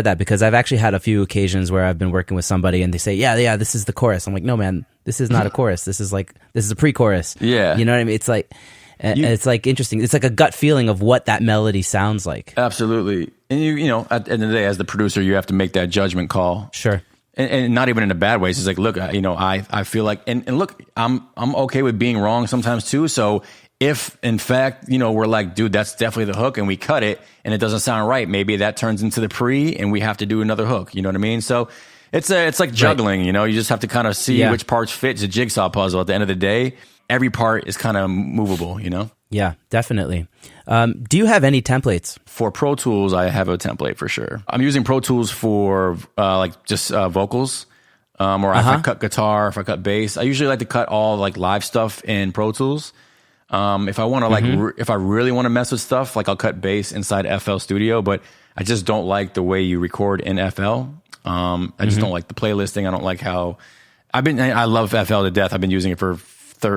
that because I've actually had a few occasions where I've been working with somebody and they say, yeah, this is the chorus. I'm like, no, man, this is not a chorus. This is a pre-chorus. Yeah. You know what I mean? It's like, it's like interesting. It's like a gut feeling of what that melody sounds like. Absolutely. And you know, at the end of the day, as the producer, you have to make that judgment call. Sure. And not even in a bad way. It's just like, look, you know, I feel like, and look, I'm okay with being wrong sometimes too. So if in fact, you know, we're like, dude, that's definitely the hook and we cut it and it doesn't sound right, maybe that turns into the pre and we have to do another hook. You know what I mean? So it's like juggling, you know, you just have to kind of see which parts fit. It's a jigsaw puzzle. At the end of the day, every part is kind of movable, you know? Yeah, definitely. Do you have any templates? For Pro Tools, I have a template for sure. I'm using Pro Tools for like just vocals, or if I cut guitar, if I cut bass. I usually like to cut all like live stuff in Pro Tools. If I want to like, if I really want to mess with stuff, like I'll cut bass inside FL Studio, but I just don't like the way you record in FL. I just don't like the playlisting. I don't like how I love FL to death. I've been using it for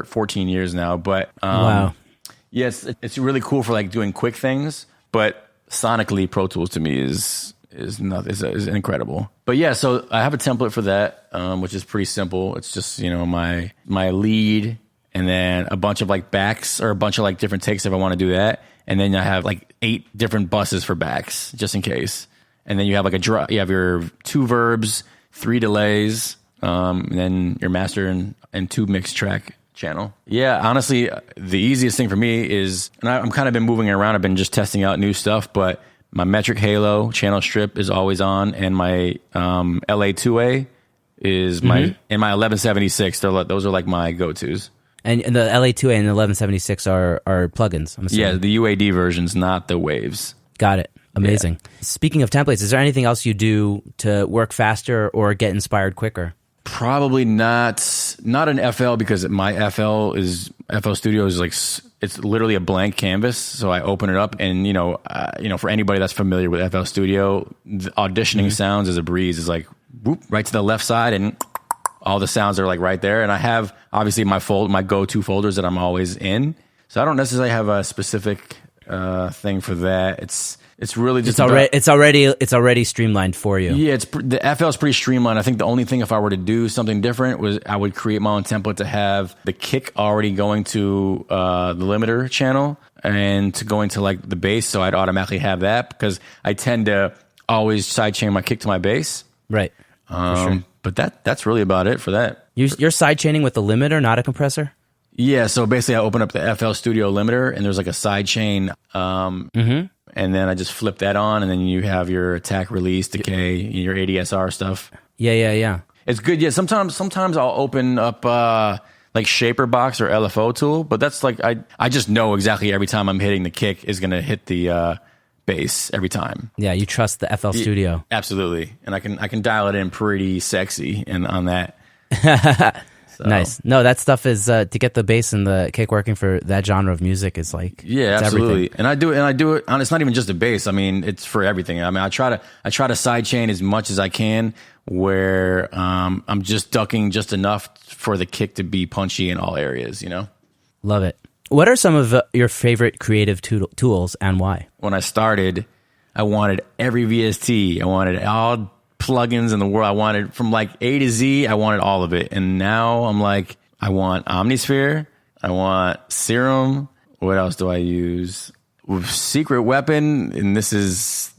14 years now, but Wow. Yes, it's really cool for like doing quick things, but sonically Pro Tools to me is incredible. But yeah, so I have a template for that, which is pretty simple. It's just, you know, my lead and then a bunch of like backs or a bunch of like different takes if I want to do that. And then I have like 8 different buses for backs just in case. And then you have like you have your 2 verbs, 3 delays, and then your master and 2 mix track channel. Yeah, honestly, the easiest thing for me is, and I'm kind of been moving around. I've been just testing out new stuff, but my Metric Halo channel strip is always on, and my LA2A is my 1176. Those are like my go-tos. And the LA2A and the 1176 are plugins, I'm assuming. Yeah, the UAD versions, not the waves. Got it. Amazing. Yeah. Speaking of templates, is there anything else you do to work faster or get inspired quicker? Probably not an FL, because my FL Studio is like, it's literally a blank canvas. So I open it up and, you know, for anybody that's familiar with FL Studio, the auditioning sounds is a breeze. It's like whoop, right to the left side and all the sounds are like right there. And I have obviously my go-to folders that I'm always in. So I don't necessarily have a specific thing for that. It's really just it's already streamlined for you. Yeah, the FL is pretty streamlined. I think the only thing, if I were to do something different, was I would create my own template to have the kick already going to the limiter channel and to go into like the bass, so I'd automatically have that, because I tend to always sidechain my kick to my bass. Right. For sure. But that's really about it for that. You're sidechaining with the limiter, not a compressor? Yeah, so basically I open up the FL Studio limiter and there's like a sidechain. And then I just flip that on, and then you have your attack, release, decay, your ADSR stuff. Yeah. It's good. Yeah, sometimes I'll open up like Shaperbox or LFO tool, but that's like I just know exactly every time I'm hitting the kick is going to hit the bass every time. Yeah, you trust the FL Studio. Absolutely, and I can dial it in pretty sexy and on that. So. Nice. No, that stuff is to get the bass and the kick working for that genre of music is like, yeah, absolutely. Everything. And I do it. It's not even just the bass. I mean, it's for everything. I mean, I try to sidechain as much as I can, where I'm just ducking just enough for the kick to be punchy in all areas. You know. Love it. What are some of your favorite creative tools and why? When I started, I wanted every VST. I wanted all plugins in the world. I wanted from like A to Z. I wanted all of it. And now I'm like, I want Omnisphere. I want Serum. What else do I use? Secret Weapon. And this is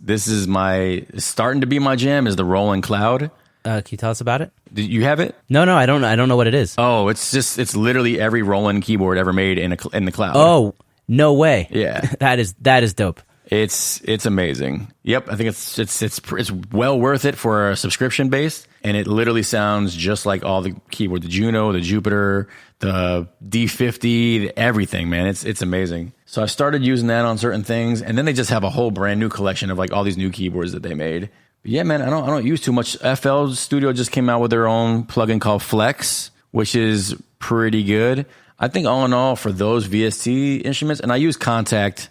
starting to be my jam, is the Roland Cloud. Can you tell us about it? Do you have it? No, I don't know what it is. Oh, it's literally every Roland keyboard ever made in the cloud. Oh, no way. Yeah. that is dope. It's amazing. Yep, I think it's well worth it for a subscription base, and it literally sounds just like all the keyboard, the Juno, the Jupiter, the D50, everything, man. It's amazing. So I started using that on certain things, and then they just have a whole brand new collection of like all these new keyboards that they made. But yeah, man, I don't use too much. FL Studio just came out with their own plugin called Flex, which is pretty good. I think all in all, for those VST instruments, and I use Contact.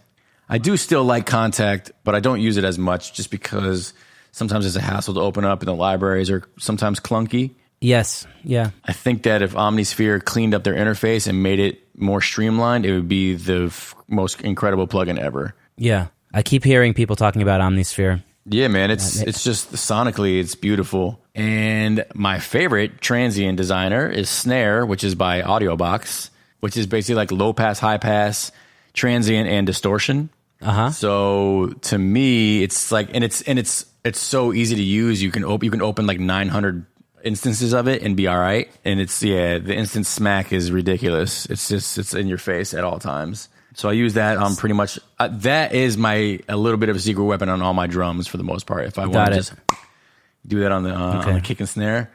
I do still like Contact, but I don't use it as much just because sometimes it's a hassle to open up, and the libraries are sometimes clunky. Yes, yeah. I think that if Omnisphere cleaned up their interface and made it more streamlined, it would be the most incredible plugin ever. Yeah, I keep hearing people talking about Omnisphere. Yeah, man, it's just sonically, it's beautiful. And my favorite transient designer is Snare, which is by Audiobox, which is basically like low pass, high pass, transient, and distortion. So to me, it's like, and it's so easy to use. You can open like 900 instances of it and be all right. And the instant smack is ridiculous. It's in your face at all times. So I use that on pretty much. That is a little bit of a secret weapon on all my drums for the most part. If I want to just do that on the kick and snare,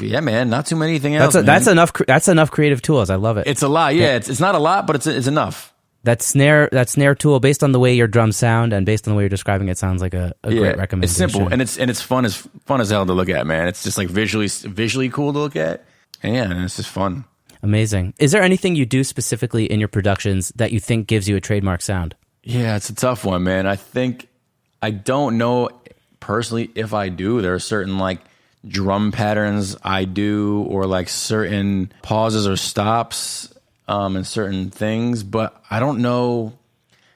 yeah, man, not too many things else. That's enough. That's enough creative tools. I love it. It's a lot. Yeah, it's not a lot, but it's enough. That snare tool, based on the way your drums sound and based on the way you're describing it, sounds like a great recommendation. It's simple and it's fun as hell to look at, man. It's just like visually cool to look at, and it's just fun. Amazing. Is there anything you do specifically in your productions that you think gives you a trademark sound? Yeah, it's a tough one, man. I don't know personally if I do. There are certain like drum patterns I do, or like certain pauses or stops and certain things, but I don't know.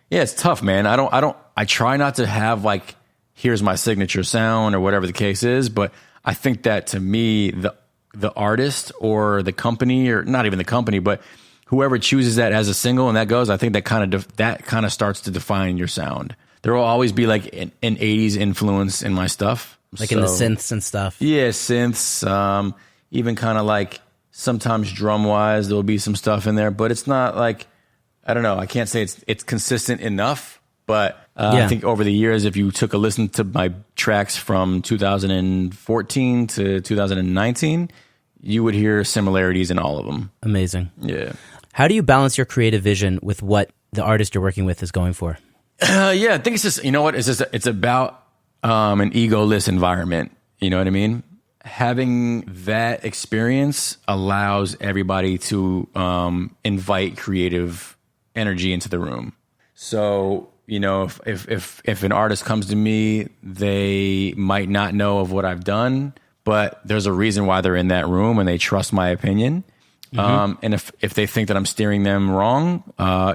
Yeah, it's tough, man. I try not to have like, here's my signature sound or whatever the case is, but I think that to me, the artist or the company, or not even the company, but whoever chooses that as a single and that goes, I think that kind of starts to define your sound. There will always be like an 80s influence in my stuff. Like in the synths and stuff. Yeah, synths, even kind of like sometimes drum wise, there'll be some stuff in there, but it's not like, I don't know. I can't say it's consistent enough, but I think over the years, if you took a listen to my tracks from 2014 to 2019, you would hear similarities in all of them. Amazing. Yeah. How do you balance your creative vision with what the artist you're working with is going for? I think it's just, you know what? It's about an egoless environment. You know what I mean? Having that experience allows everybody to invite creative energy into the room. So, you know, if an artist comes to me, they might not know of what I've done, but there's a reason why they're in that room and they trust my opinion. And if they think that I'm steering them wrong,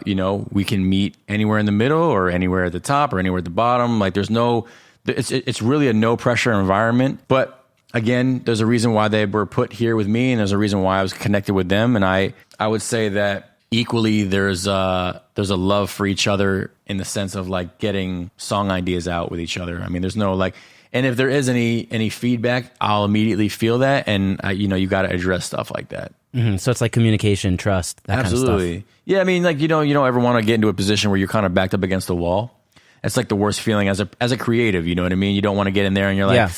you know, we can meet anywhere in the middle or anywhere at the top or anywhere at the bottom. Like it's really a no pressure environment. But again, there's a reason why they were put here with me, and there's a reason why I was connected with them. And I would say that equally there's a love for each other in the sense of like getting song ideas out with each other. I mean, there's no like, and if there is any feedback, I'll immediately feel that. And you got to address stuff like that. Mm-hmm. So it's like communication, trust, that Absolutely. kind of stuff. Yeah. I mean, like, you don't ever want to get into a position where you're kind of backed up against the wall. It's like the worst feeling as a creative, you know what I mean? You don't want to get in there and you're like,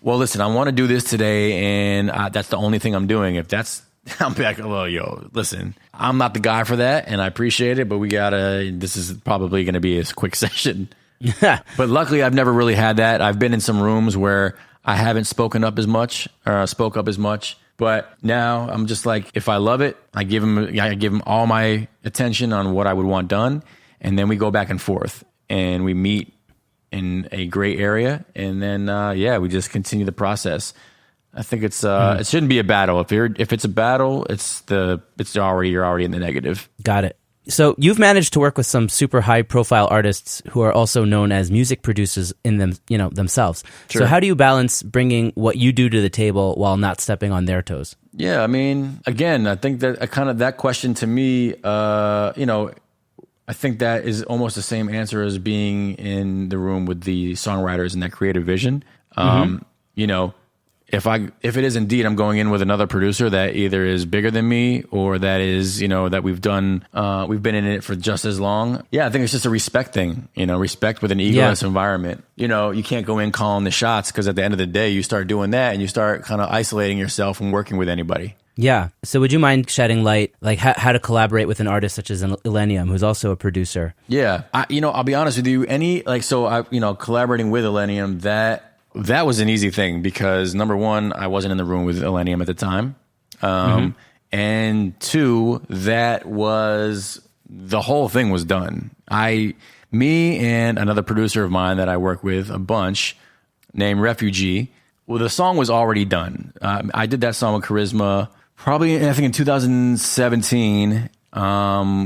well, listen, I want to do this today. And that's the only thing I'm doing. If that's, I'm back. Well, listen, I'm not the guy for that, and I appreciate it, but this is probably going to be a quick session. But luckily, I've never really had that. I've been in some rooms where I haven't spoke up as much. But now I'm just like, if I love it, I give them all my attention on what I would want done, and then we go back and forth, and we meet in a gray area, and then we just continue the process. I think it shouldn't be a battle. If it's a battle, you're already in the negative. Got it. So you've managed to work with some super high profile artists who are also known as music producers in themselves. Sure. So how do you balance bringing what you do to the table while not stepping on their toes? Yeah, I mean, again, I think that that question to me, I think that is almost the same answer as being in the room with the songwriters and that creative vision. If it is indeed I'm going in with another producer that either is bigger than me or that is, that we've been in it for just as long. Yeah, I think it's just a respect thing, respect with an egoless environment. You can't go in calling the shots, because at the end of the day, you start doing that and you start kind of isolating yourself from working with anybody. Yeah. So would you mind shedding light, like how to collaborate with an artist such as Illenium, who's also a producer? Yeah. I'll be honest with you. Collaborating with Illenium, that was an easy thing, because number one, I wasn't in the room with Illenium at the time. And two, the whole thing was done. Me and another producer of mine that I work with a bunch named Refugee. Well, the song was already done. I did that song with Charisma probably, I think in 2017.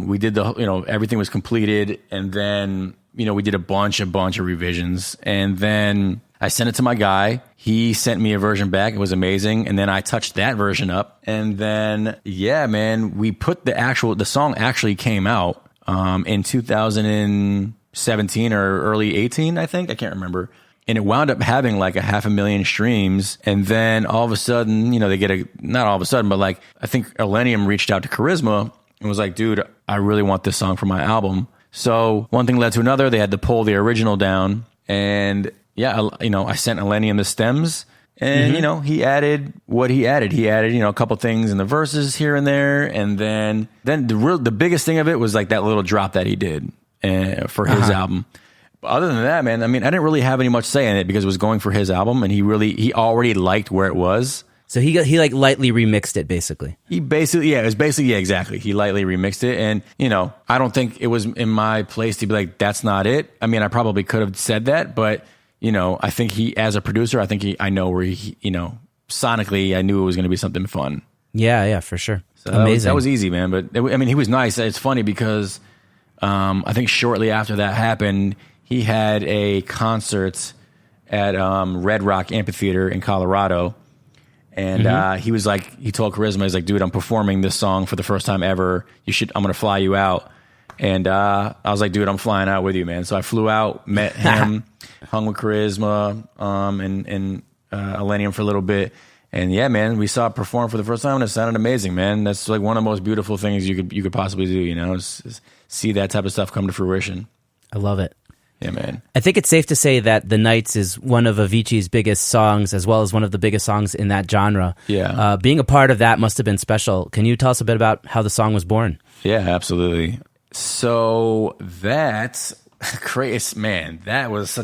We did everything was completed, and then we did a bunch of revisions, and then I sent it to my guy. He sent me a version back. It was amazing. And then I touched that version up. And then, yeah, man, we put the song actually came out in 2017 or early 18, I think. I can't remember. And it wound up having like 500,000 streams. And then all of a sudden, they not all of a sudden, but like, I think Illenium reached out to Charisma and was like, dude, I really want this song for my album. So one thing led to another. They had to pull the original down. And yeah, I sent Illenium the stems, and he added what he added. He added, a couple things in the verses here and there, and then the biggest thing of it was like that little drop that he did for his album. But other than that, man, I mean, I didn't really have any much say in it because it was going for his album, and he already liked where it was. So he like lightly remixed it, basically. Exactly. He lightly remixed it, and I don't think it was in my place to be like, that's not it. I mean, I probably could have said that, but I think as a producer, I know where sonically, I knew it was going to be something fun. Yeah, for sure. So amazing. That was easy, man. But he was nice. It's funny because I think shortly after that happened, he had a concert at Red Rock Amphitheater in Colorado. And he was like, he told Charisma, he's like, dude, I'm performing this song for the first time ever. I'm going to fly you out. And I was like, dude, I'm flying out with you, man. So I flew out, met him, hung with Charisma and Illenium for a little bit. And yeah, man, we saw it perform for the first time, and it sounded amazing, man. That's like one of the most beautiful things you could possibly do, is see that type of stuff come to fruition. I love it. Yeah, man. I think it's safe to say that The Nights is one of Avicii's biggest songs, as well as one of the biggest songs in that genre. Yeah. Being a part of that must have been special. Can you tell us a bit about how the song was born? Yeah, absolutely. So that's crazy, man. That was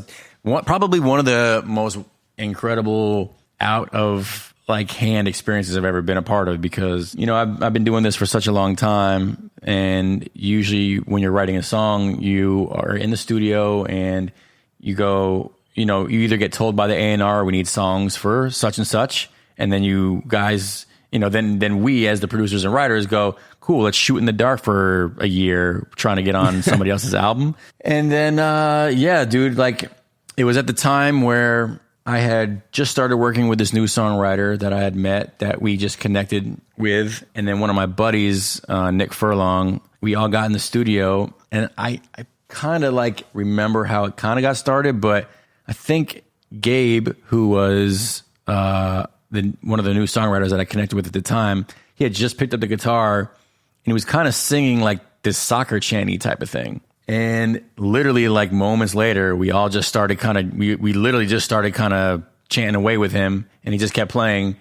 probably one of the most incredible out of hand experiences I've ever been a part of, because I've been doing this for such a long time, and usually when you're writing a song, you are in the studio and you go, you either get told by the A&R, we need songs for such and such, and then you guys, then we as the producers and writers go, cool, let's shoot in the dark for a year trying to get on somebody else's album. And then yeah, dude, like it was at the time where I had just started working with this new songwriter that I had met, that we just connected with. And then one of my buddies, Nick Furlong, we all got in the studio, and I kind of remember how it kind of got started, but I think Gabe, who was one of the new songwriters that I connected with at the time, he had just picked up the guitar, and he was kind of singing like this soccer chanty type of thing. And literally moments later, we all just started we literally just started chanting away with him, and he just kept playing.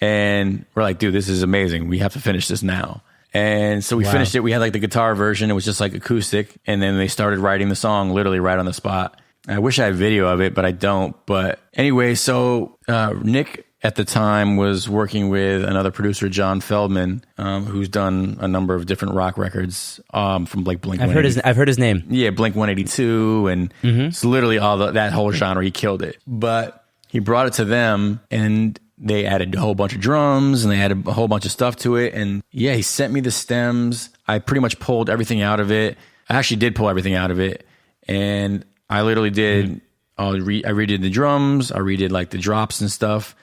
And we're like, dude, this is amazing. We have to finish this now. And so we finished it. We had the guitar version. It was just acoustic. And then they started writing the song literally right on the spot. I wish I had video of it, but I don't. But anyway, so Nick at the time was working with another producer, John Feldman, who's done a number of different rock records from Blink. I've heard his name. Yeah, Blink 182, and it's literally that whole genre. He killed it. But he brought it to them, and they added a whole bunch of drums, and they added a whole bunch of stuff to it. And yeah, he sent me the stems. I pretty much pulled everything out of it. I actually did pull everything out of it, and I literally did. I redid the drums. I redid the drops and stuff.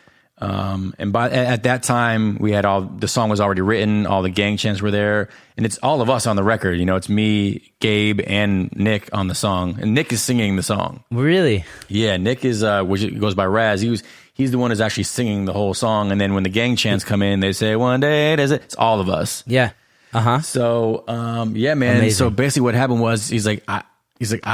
And at that time, we had the song was already written, all the gang chants were there, and it's all of us on the record. It's me, Gabe, and Nick on the song, and Nick is singing the song. Really? Yeah, Nick is, which goes by Raz. He's the one who's actually singing the whole song, and then when the gang chants come in, they say, one day, it's all of us. Yeah. So, yeah, man. Amazing. So basically what happened was, he's like, I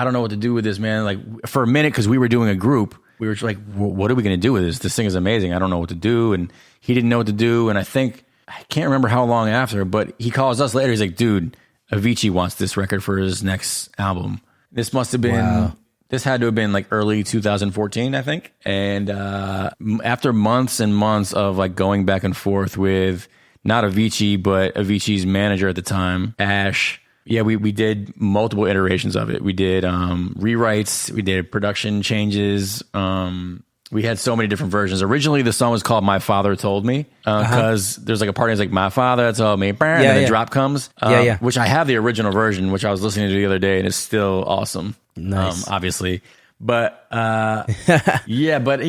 don't know what to do with this, man. For a minute, because we were doing a group, we were like, what are we going to do with this? This thing is amazing. I don't know what to do. And he didn't know what to do. And I can't remember how long after, but he calls us later. He's like, dude, Avicii wants this record for his next album. This must have been, this had to have been early 2014, I think. And after months and months of going back and forth with not Avicii, but Avicii's manager at the time, Ash, yeah, we did multiple iterations of it. We did rewrites, we did production changes. We had so many different versions. Originally, the song was called "My Father Told Me" because there's a part that's "My father told me," and then the drop comes. Which I have the original version, which I was listening to the other day, and it's still awesome. Nice. obviously. But yeah, but